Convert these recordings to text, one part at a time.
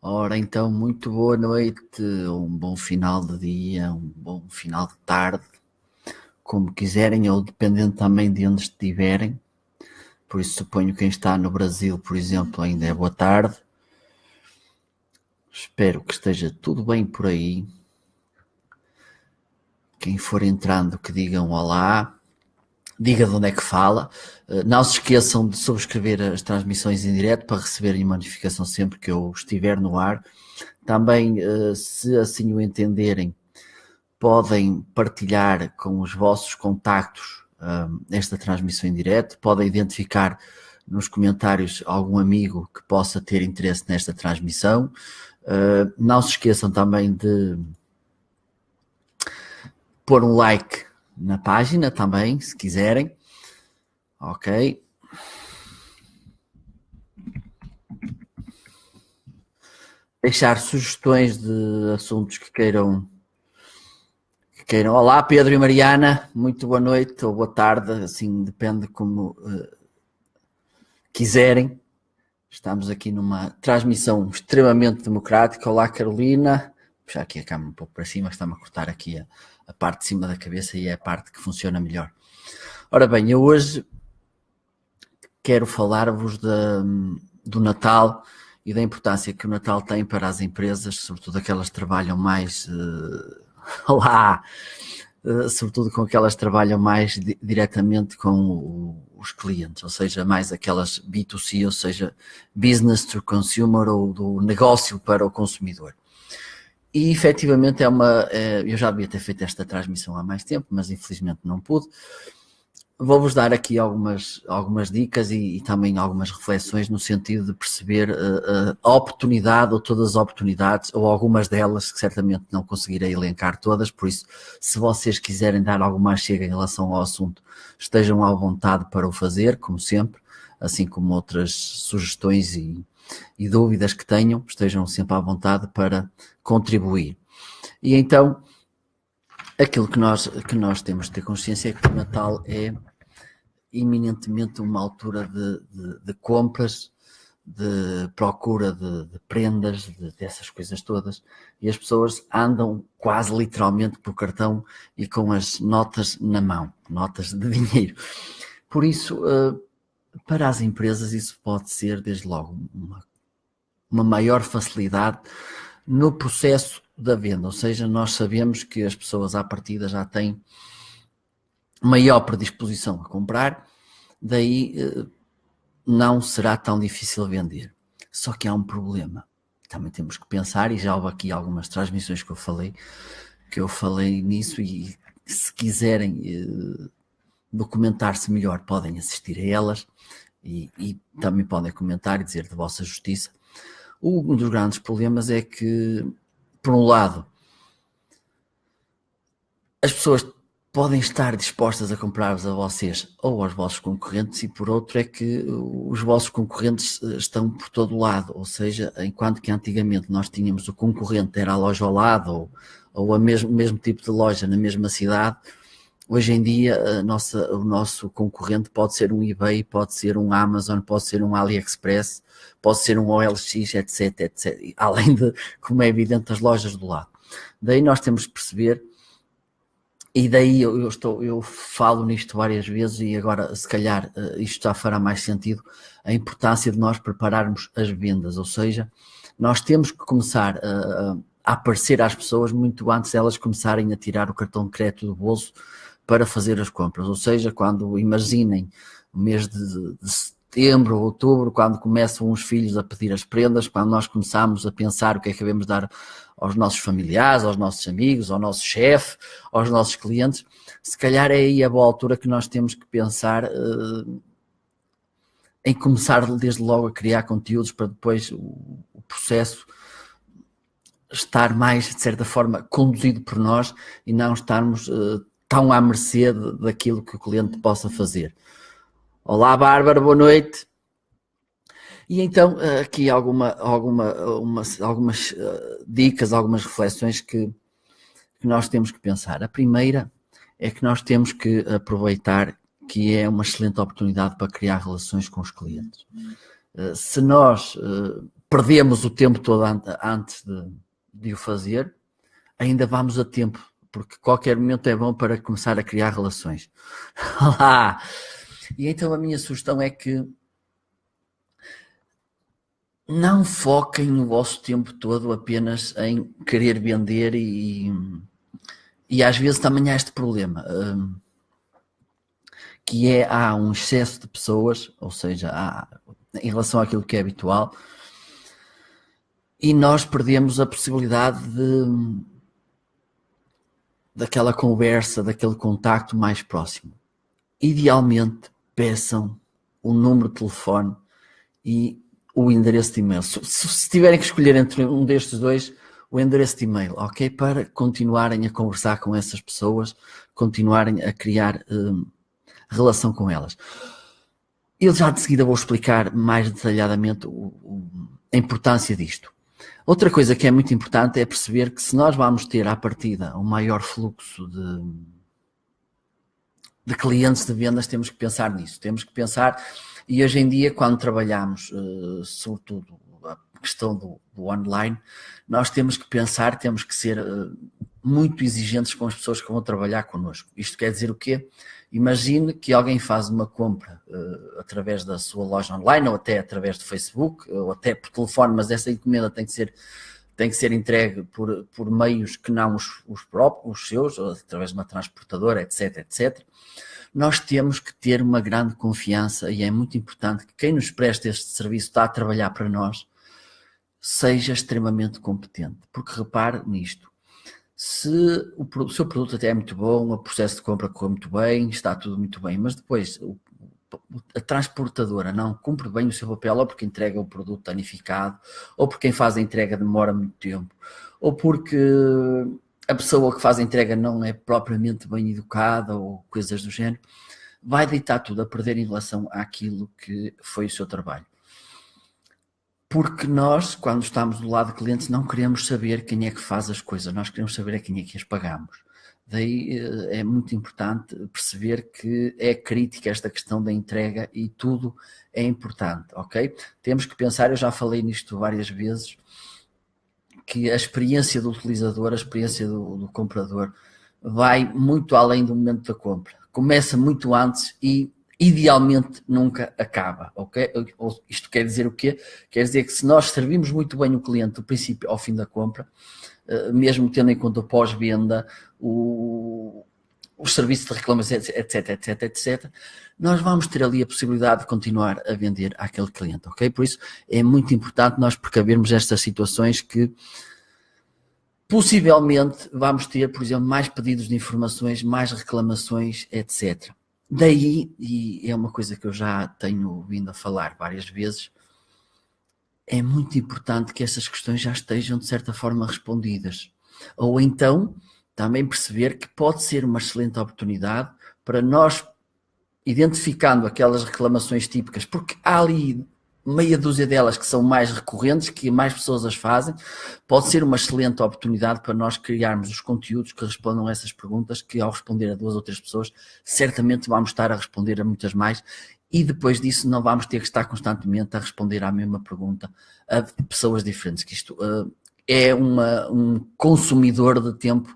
Ora, então, muito boa noite, um bom final de dia, um bom final de tarde, como quiserem, ou dependendo também de onde estiverem. Por isso, suponho que quem está no Brasil, por exemplo, ainda é boa tarde. Espero que esteja tudo bem por aí. Quem for entrando, que digam olá. Diga de onde é que fala. Não se esqueçam de subscrever as transmissões em direto para receberem uma notificação sempre que eu estiver no ar. Também, se assim o entenderem, podem partilhar com os vossos contactos esta transmissão em direto. Podem identificar nos comentários algum amigo que possa ter interesse nesta transmissão. Não se esqueçam também de pôr um like na página também, se quiserem. Ok. Deixar sugestões de assuntos que queiram. Olá, Pedro e Mariana. Muito boa noite ou boa tarde, assim, depende como quiserem. Estamos aqui numa transmissão extremamente democrática. Olá, Carolina. Vou puxar aqui a câmera um pouco para cima, está-me a cortar aqui a parte de cima da cabeça e é a parte que funciona melhor. Ora bem, eu hoje quero falar-vos do Natal e da importância que o Natal tem para as empresas, sobretudo aquelas que trabalham mais... sobretudo com aquelas que trabalham mais diretamente com os clientes, ou seja, mais aquelas B2C, ou seja, business to consumer, ou do negócio para o consumidor. E efetivamente eu já devia ter feito esta transmissão há mais tempo, mas infelizmente não pude. Vou-vos dar aqui algumas dicas e também algumas reflexões no sentido de perceber a oportunidade, ou todas as oportunidades, ou algumas delas, que certamente não conseguirei elencar todas. Por isso, se vocês quiserem dar alguma chega em relação ao assunto, estejam à vontade para o fazer, como sempre, assim como outras sugestões e dúvidas que tenham, estejam sempre à vontade para contribuir. E então, aquilo que nós temos de ter consciência é que o Natal é eminentemente uma altura de compras, de procura de prendas, dessas coisas todas, e as pessoas andam quase literalmente por cartão e com as notas na mão, notas de dinheiro. Por isso, para as empresas, isso pode ser, desde logo, uma maior facilidade no processo da venda, ou seja, nós sabemos que as pessoas à partida já têm maior predisposição a comprar, daí não será tão difícil vender. Só que há um problema, também temos que pensar, e já houve aqui algumas transmissões que eu falei nisso, e se quiserem documentar-se melhor, podem assistir a elas, e também podem comentar e dizer de vossa justiça. Um dos grandes problemas é que, por um lado, as pessoas podem estar dispostas a comprar-vos a vocês ou aos vossos concorrentes, e por outro é que os vossos concorrentes estão por todo lado, ou seja, enquanto que antigamente nós tínhamos o concorrente, era a loja ao lado ou o mesmo tipo de loja na mesma cidade, hoje em dia o nosso concorrente pode ser um eBay, pode ser um Amazon, pode ser um AliExpress, pode ser um OLX, etc, etc, além de, como é evidente, as lojas do lado. Daí nós temos de perceber, e daí eu falo nisto várias vezes, e agora se calhar isto já fará mais sentido, a importância de nós prepararmos as vendas, ou seja, nós temos que começar a aparecer às pessoas muito antes de elas começarem a tirar o cartão de crédito do bolso para fazer as compras, ou seja, quando imaginem o mês de setembro ou outubro, quando começam os filhos a pedir as prendas, quando nós começamos a pensar o que é que devemos dar aos nossos familiares, aos nossos amigos, ao nosso chefe, aos nossos clientes, se calhar é aí a boa altura que nós temos que pensar em começar desde logo a criar conteúdos para depois o processo estar mais, de certa forma, conduzido por nós e não estarmos tão à mercê daquilo que o cliente possa fazer. Olá, Bárbara, boa noite. E então, aqui algumas dicas, algumas reflexões que nós temos que pensar. A primeira é que nós temos que aproveitar que é uma excelente oportunidade para criar relações com os clientes. Se nós perdemos o tempo todo antes de o fazer, ainda vamos a tempo, porque qualquer momento é bom para começar a criar relações. E então a minha sugestão é que não foquem o vosso tempo todo apenas em querer vender e às vezes também há este problema, que há um excesso de pessoas, ou seja, em relação àquilo que é habitual, e nós perdemos a possibilidade daquela conversa, daquele contacto mais próximo. Idealmente, peçam o número de telefone e o endereço de e-mail. Se tiverem que escolher entre um destes dois, o endereço de e-mail, ok? Para continuarem a conversar com essas pessoas, continuarem a criar relação com elas. Eu já de seguida vou explicar mais detalhadamente a importância disto. Outra coisa que é muito importante é perceber que se nós vamos ter à partida um maior fluxo de clientes de vendas, temos que pensar nisso. Temos que pensar, e hoje em dia, quando trabalhamos, sobretudo a questão do online, nós temos que pensar, temos que ser muito exigentes com as pessoas que vão trabalhar connosco. Isto quer dizer o quê? Imagine que alguém faz uma compra através da sua loja online, ou até através do Facebook, ou até por telefone, mas essa encomenda tem que ser entregue por meios que não os próprios, os seus, ou através de uma transportadora, etc, etc. Nós temos que ter uma grande confiança e é muito importante que quem nos presta este serviço, está a trabalhar para nós, seja extremamente competente. Porque repare nisto, se o seu produto até é muito bom, o processo de compra correu muito bem, está tudo muito bem, mas depois a transportadora não cumpre bem o seu papel, ou porque entrega o produto danificado, ou porque quem faz a entrega demora muito tempo, ou porque a pessoa que faz a entrega não é propriamente bem educada, ou coisas do género, vai deitar tudo a perder em relação àquilo que foi o seu trabalho. Porque nós, quando estamos do lado de clientes, não queremos saber quem é que faz as coisas, nós queremos saber a quem é que as pagamos. Daí é muito importante perceber que é crítica esta questão da entrega e tudo é importante, ok? Temos que pensar, eu já falei nisto várias vezes, que a experiência do utilizador, a experiência do comprador vai muito além do momento da compra. Começa muito antes e idealmente nunca acaba, ok? Isto quer dizer o quê? Quer dizer que se nós servimos muito bem o cliente do princípio ao fim da compra, mesmo tendo em conta o pós-venda, os serviços de reclamação, etc, etc, etc, nós vamos ter ali a possibilidade de continuar a vender àquele cliente, ok? Por isso é muito importante nós precavermos estas situações que possivelmente vamos ter, por exemplo, mais pedidos de informações, mais reclamações, etc. Daí, e é uma coisa que eu já tenho vindo a falar várias vezes, é muito importante que essas questões já estejam de certa forma respondidas. Ou então, também perceber que pode ser uma excelente oportunidade para nós, identificando aquelas reclamações típicas, porque há ali meia dúzia delas que são mais recorrentes, que mais pessoas as fazem, pode ser uma excelente oportunidade para nós criarmos os conteúdos que respondam a essas perguntas, que ao responder a 2 ou 3 pessoas, certamente vamos estar a responder a muitas mais, e depois disso não vamos ter que estar constantemente a responder à mesma pergunta a pessoas diferentes, que isto é um consumidor de tempo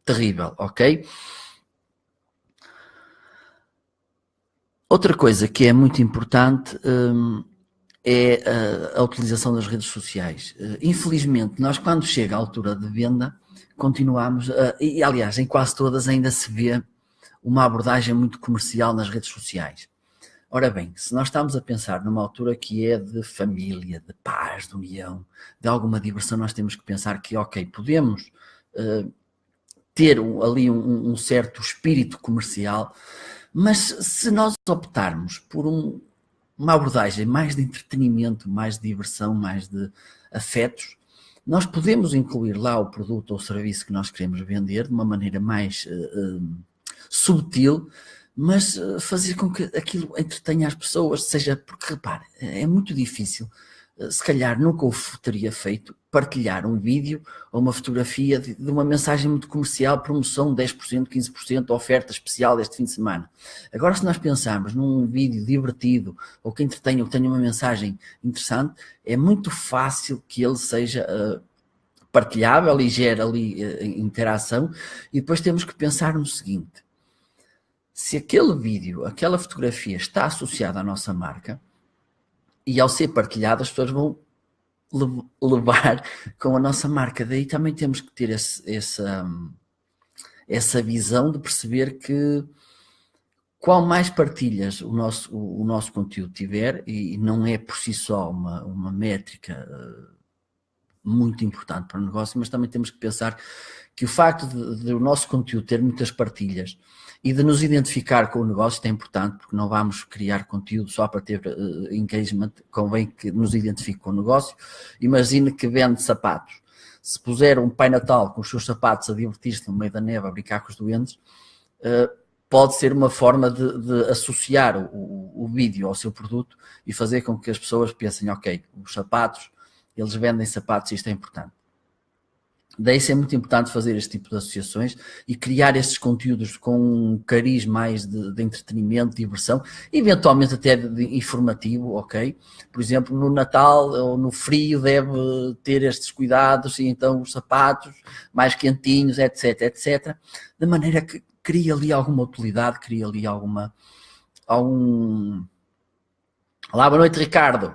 terrível, ok? Outra coisa que é muito importante é a utilização das redes sociais. Infelizmente, nós quando chega a altura de venda, continuamos, e aliás, em quase todas ainda se vê uma abordagem muito comercial nas redes sociais. Ora bem, se nós estamos a pensar numa altura que é de família, de paz, de união, de alguma diversão, nós temos que pensar que, ok, podemos ter ali um certo espírito comercial, mas se nós optarmos por uma abordagem mais de entretenimento, mais de diversão, mais de afetos, nós podemos incluir lá o produto ou o serviço que nós queremos vender de uma maneira mais subtil, mas fazer com que aquilo entretenha as pessoas, seja porque, repare, é muito difícil se calhar nunca o teria feito, partilhar um vídeo ou uma fotografia de uma mensagem muito comercial, promoção 10%, 15%, oferta especial deste fim de semana. Agora, se nós pensarmos num vídeo divertido ou que entretenha ou que tenha uma mensagem interessante, é muito fácil que ele seja partilhável e gere ali interação. E depois temos que pensar no seguinte: se aquele vídeo, aquela fotografia está associada à nossa marca, e ao ser partilhado as pessoas vão levar com a nossa marca. Daí também temos que ter essa visão de perceber que qual mais partilhas o nosso conteúdo tiver, e não é por si só uma métrica muito importante para o negócio, mas também temos que pensar que o facto de o nosso conteúdo ter muitas partilhas e de nos identificar com o negócio é importante, porque não vamos criar conteúdo só para ter engagement, convém que nos identifique com o negócio. Imagine que vende sapatos. Se puser um Pai Natal com os seus sapatos a divertir-se no meio da neve, a brincar com os doentes, pode ser uma forma de associar o vídeo ao seu produto e fazer com que as pessoas pensem, ok, os sapatos, eles vendem sapatos e isto é importante. Daí é muito importante fazer este tipo de associações e criar estes conteúdos com um cariz mais de entretenimento, diversão, eventualmente até de informativo, ok? Por exemplo, no Natal ou no frio deve ter estes cuidados e então os sapatos mais quentinhos, etc, etc. De maneira que cria ali alguma utilidade, cria ali algum... Olá, boa noite, Ricardo.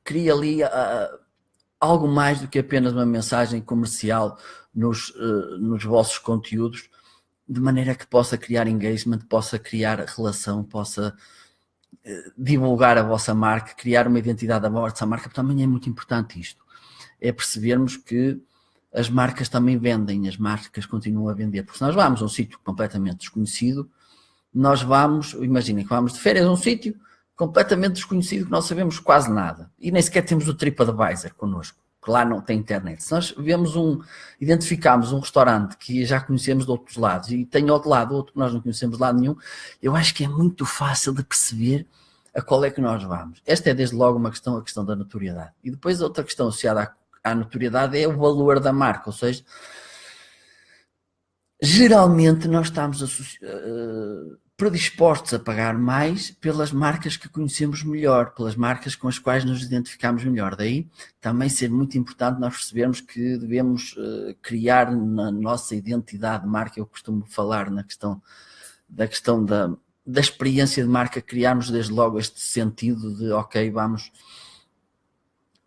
Cria ali... algo mais do que apenas uma mensagem comercial nos vossos conteúdos, de maneira que possa criar engagement, possa criar relação, possa divulgar a vossa marca, criar uma identidade da vossa marca. Também é muito importante isto, é percebermos que as marcas também vendem, as marcas continuam a vender, porque se nós vamos a um sítio completamente desconhecido, nós imaginem que vamos de férias a um sítio completamente desconhecido, que não sabemos quase nada, e nem sequer temos o TripAdvisor connosco, que lá não tem internet. Se nós identificamos um restaurante que já conhecemos de outros lados e tem outro lado, outro que nós não conhecemos de lado nenhum, eu acho que é muito fácil de perceber a qual é que nós vamos. Esta é desde logo a questão da notoriedade. E depois outra questão associada à notoriedade é o valor da marca, ou seja, geralmente nós estamos predispostos a pagar mais pelas marcas que conhecemos melhor, pelas marcas com as quais nos identificamos melhor. Daí também ser muito importante nós percebermos que devemos criar na nossa identidade de marca. Eu costumo falar da questão da experiência de marca, criarmos desde logo este sentido de, ok,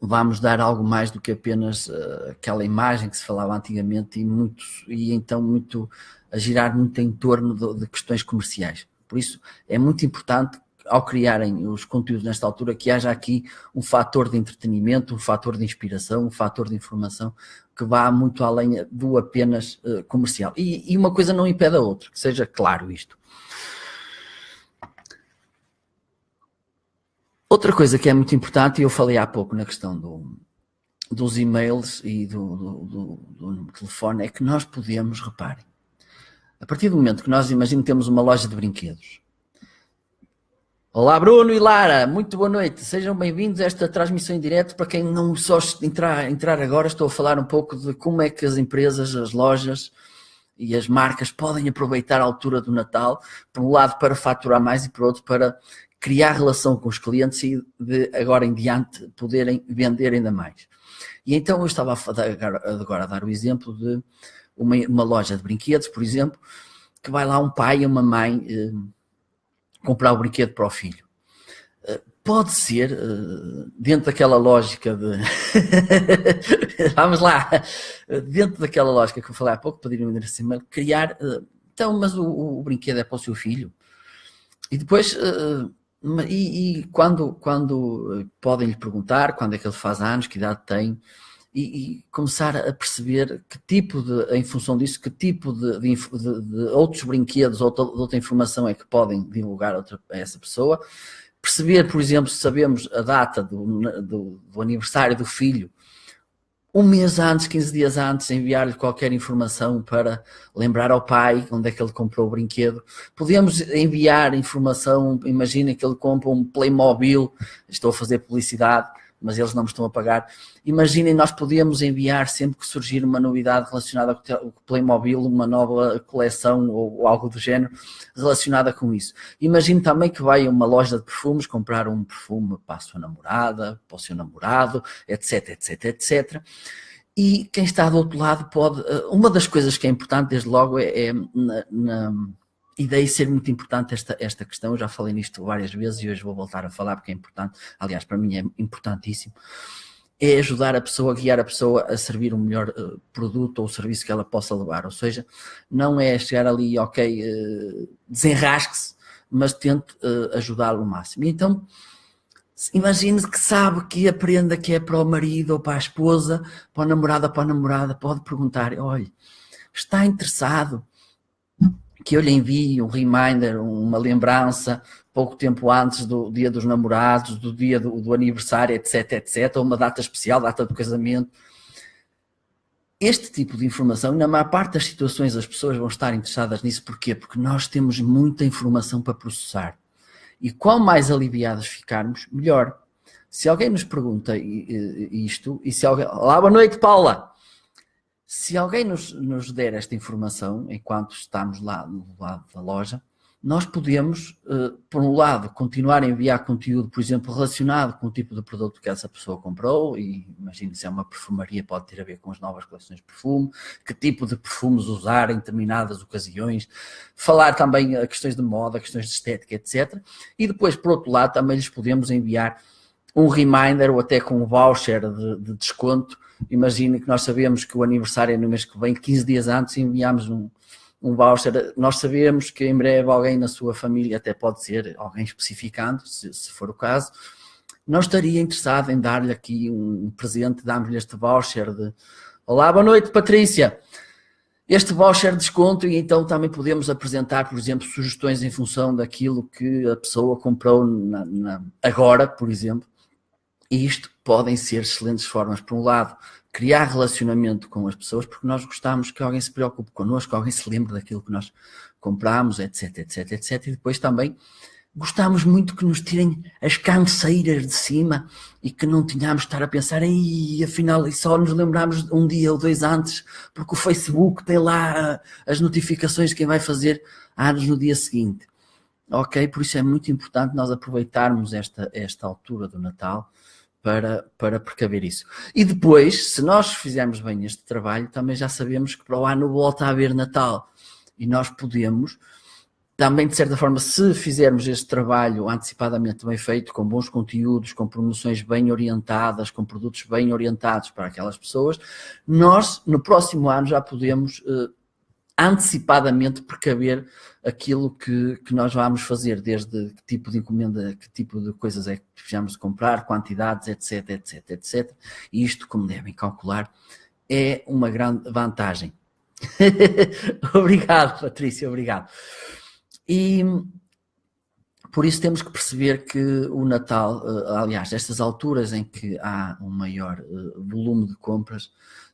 vamos dar algo mais do que apenas aquela imagem que se falava antigamente e então a girar muito em torno de questões comerciais. Por isso é muito importante, ao criarem os conteúdos nesta altura, que haja aqui um fator de entretenimento, um fator de inspiração, um fator de informação que vá muito além do apenas comercial. E uma coisa não impede a outra, que seja claro isto. Outra coisa que é muito importante, e eu falei há pouco na questão dos e-mails e do telefone, é que nós podemos, reparem, a partir do momento que nós, imagino, temos uma loja de brinquedos. Olá, Bruno e Lara, muito boa noite, sejam bem-vindos a esta transmissão em direto. Para quem não só entrar agora, estou a falar um pouco de como é que as empresas, as lojas e as marcas podem aproveitar a altura do Natal, por um lado para faturar mais e por outro para criar relação com os clientes e de agora em diante poderem vender ainda mais. E então eu estava agora a dar o exemplo de uma loja de brinquedos, por exemplo, que vai lá um pai e uma mãe comprar o brinquedo para o filho. Pode ser, dentro daquela lógica de... Vamos lá! Dentro daquela lógica que eu falei há pouco, para ir acima, criar... Então, mas o brinquedo é para o seu filho? E depois... quando podem lhe perguntar quando é que ele faz anos, que idade tem, e começar a perceber que tipo em função disso, que tipo de outros brinquedos ou de outra informação é que podem divulgar a essa pessoa. Perceber, por exemplo, se sabemos a data do aniversário do filho, um mês antes, 15 dias antes, enviar-lhe qualquer informação para lembrar ao pai onde é que ele comprou o brinquedo. Podemos enviar informação, imagina que ele compra um Playmobil, estou a fazer publicidade, mas eles não me estão a pagar. Imaginem, nós podíamos enviar sempre que surgir uma novidade relacionada com o Playmobil, uma nova coleção ou algo do género relacionada com isso. Imagine também que vai a uma loja de perfumes comprar um perfume para a sua namorada, para o seu namorado, etc, etc, etc. E quem está do outro lado pode... Uma das coisas que é importante, desde logo, e daí ser muito importante esta questão, eu já falei nisto várias vezes e hoje vou voltar a falar porque é importante, aliás, para mim é importantíssimo, é ajudar a pessoa, guiar a pessoa a servir o melhor produto ou serviço que ela possa levar, ou seja, não é chegar ali, ok, desenrasque-se, mas tente ajudá-lo o máximo. E então, imagine que sabe que a prenda que é para o marido ou para a esposa, para a namorada, pode perguntar, olha, está interessado que eu lhe envie um reminder, uma lembrança, pouco tempo antes do dia dos namorados, do dia do aniversário, etc, etc, ou uma data especial, data do casamento. Este tipo de informação, na maior parte das situações as pessoas vão estar interessadas nisso, porquê? Porque nós temos muita informação para processar. E quanto mais aliviados ficarmos, melhor. Se alguém nos pergunta isto, e se alguém... Olá, boa noite, Paula! Se alguém nos der esta informação, enquanto estamos lá no lado da loja, nós podemos, por um lado, continuar a enviar conteúdo, por exemplo, relacionado com o tipo de produto que essa pessoa comprou, e imagine se é uma perfumaria, pode ter a ver com as novas coleções de perfume, que tipo de perfumes usar em determinadas ocasiões, falar também a questões de moda, questões de estética, etc. E depois, por outro lado, também lhes podemos enviar um reminder ou até com um voucher de desconto. Imagine que nós sabemos que o aniversário é no mês que vem, 15 dias antes enviamos um voucher. Nós sabemos que em breve alguém na sua família, até pode ser alguém especificando, se for o caso, não estaria interessado em dar-lhe aqui um presente, damos-lhe este voucher de olá, boa noite, Patrícia. Este voucher de desconto, e então também podemos apresentar, por exemplo, sugestões em função daquilo que a pessoa comprou agora, por exemplo. E isto podem ser excelentes formas, por um lado, criar relacionamento com as pessoas, porque nós gostamos que alguém se preocupe connosco, que alguém se lembre daquilo que nós compramos, etc, etc, etc. E depois também gostamos muito que nos tirem as canseiras de cima e que não tenhamos de estar a pensar, afinal, e só nos lembramos um dia ou dois antes, porque o Facebook tem lá as notificações de quem vai fazer anos no dia seguinte. Ok? Por isso é muito importante nós aproveitarmos esta altura do Natal para precaver isso. E depois, se nós fizermos bem este trabalho, também já sabemos que para o ano volta a haver Natal. E nós podemos, também de certa forma, se fizermos este trabalho antecipadamente bem feito, com bons conteúdos, com promoções bem orientadas, com produtos bem orientados para aquelas pessoas, nós, no próximo ano, já podemos antecipadamente precaver aquilo que nós vamos fazer, desde que tipo de encomenda, que tipo de coisas é que precisamos de comprar, quantidades, etc, etc, etc. E isto, como devem calcular, é uma grande vantagem. Obrigado, Patrícia, obrigado. E por isso temos que perceber que o Natal, aliás, estas alturas em que há um maior volume de compras,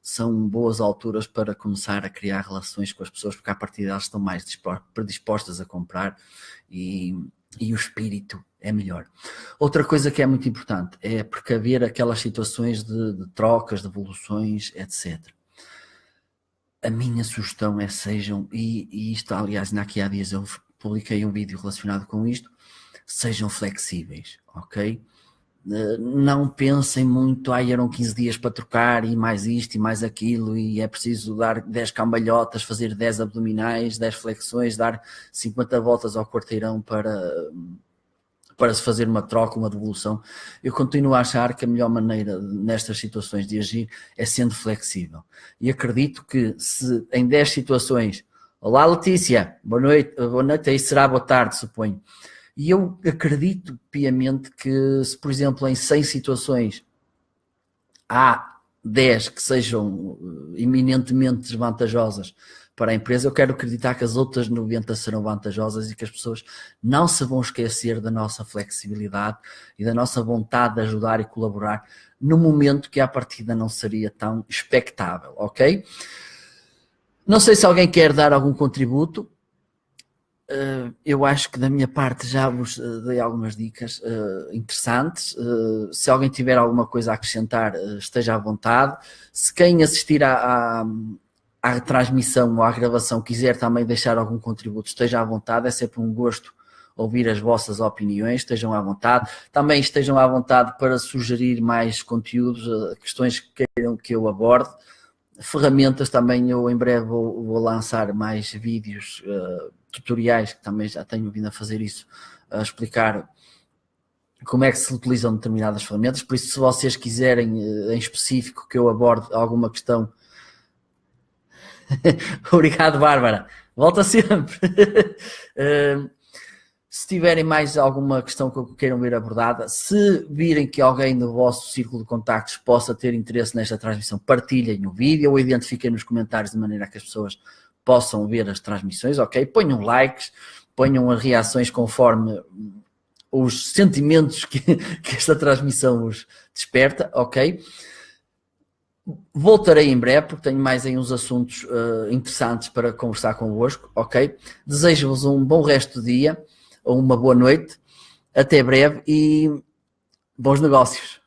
são boas alturas para começar a criar relações com as pessoas, porque a partir delas estão mais predispostas a comprar e o espírito é melhor. Outra coisa que é muito importante é precaver aquelas situações de trocas, de devoluções, etc. A minha sugestão é sejam, e isto aliás aqui há dias eu publiquei um vídeo relacionado com isto, sejam flexíveis, ok? Não pensem muito, eram 15 dias para trocar e mais isto e mais aquilo e é preciso dar 10 cambalhotas, fazer 10 abdominais, 10 flexões, dar 50 voltas ao quarteirão para se fazer uma troca, uma devolução. Eu continuo a achar que a melhor maneira nestas situações de agir é sendo flexível. E acredito que se em 10 situações, olá Letícia, boa noite, aí será boa tarde, suponho. E eu acredito piamente que se, por exemplo, em 100 situações há 10 que sejam eminentemente desvantajosas para a empresa, eu quero acreditar que as outras 90 serão vantajosas e que as pessoas não se vão esquecer da nossa flexibilidade e da nossa vontade de ajudar e colaborar no momento que à partida não seria tão expectável, ok? Não sei se alguém quer dar algum contributo. Eu acho que da minha parte já vos dei algumas dicas interessantes. Se alguém tiver alguma coisa a acrescentar, esteja à vontade. Se quem assistir à transmissão ou à gravação quiser também deixar algum contributo, esteja à vontade. É sempre um gosto ouvir as vossas opiniões, estejam à vontade. Também estejam à vontade para sugerir mais conteúdos, questões que queiram que eu aborde. Ferramentas também, eu em breve vou lançar mais vídeos, tutoriais, que também já tenho vindo a fazer isso, a explicar como é que se utilizam determinadas ferramentas. Por isso, se vocês quiserem em específico que eu aborde alguma questão... Obrigado, Bárbara. Volta sempre. Se tiverem mais alguma questão que queiram ver abordada, se virem que alguém do vosso círculo de contactos possa ter interesse nesta transmissão, partilhem o vídeo ou identifiquem nos comentários de maneira que as pessoas possam ver as transmissões, ok? Ponham likes, ponham as reações conforme os sentimentos que esta transmissão os desperta, ok? Voltarei em breve, porque tenho mais aí uns assuntos interessantes para conversar convosco, ok? Desejo-vos um bom resto do dia, ou uma boa noite, até breve e bons negócios.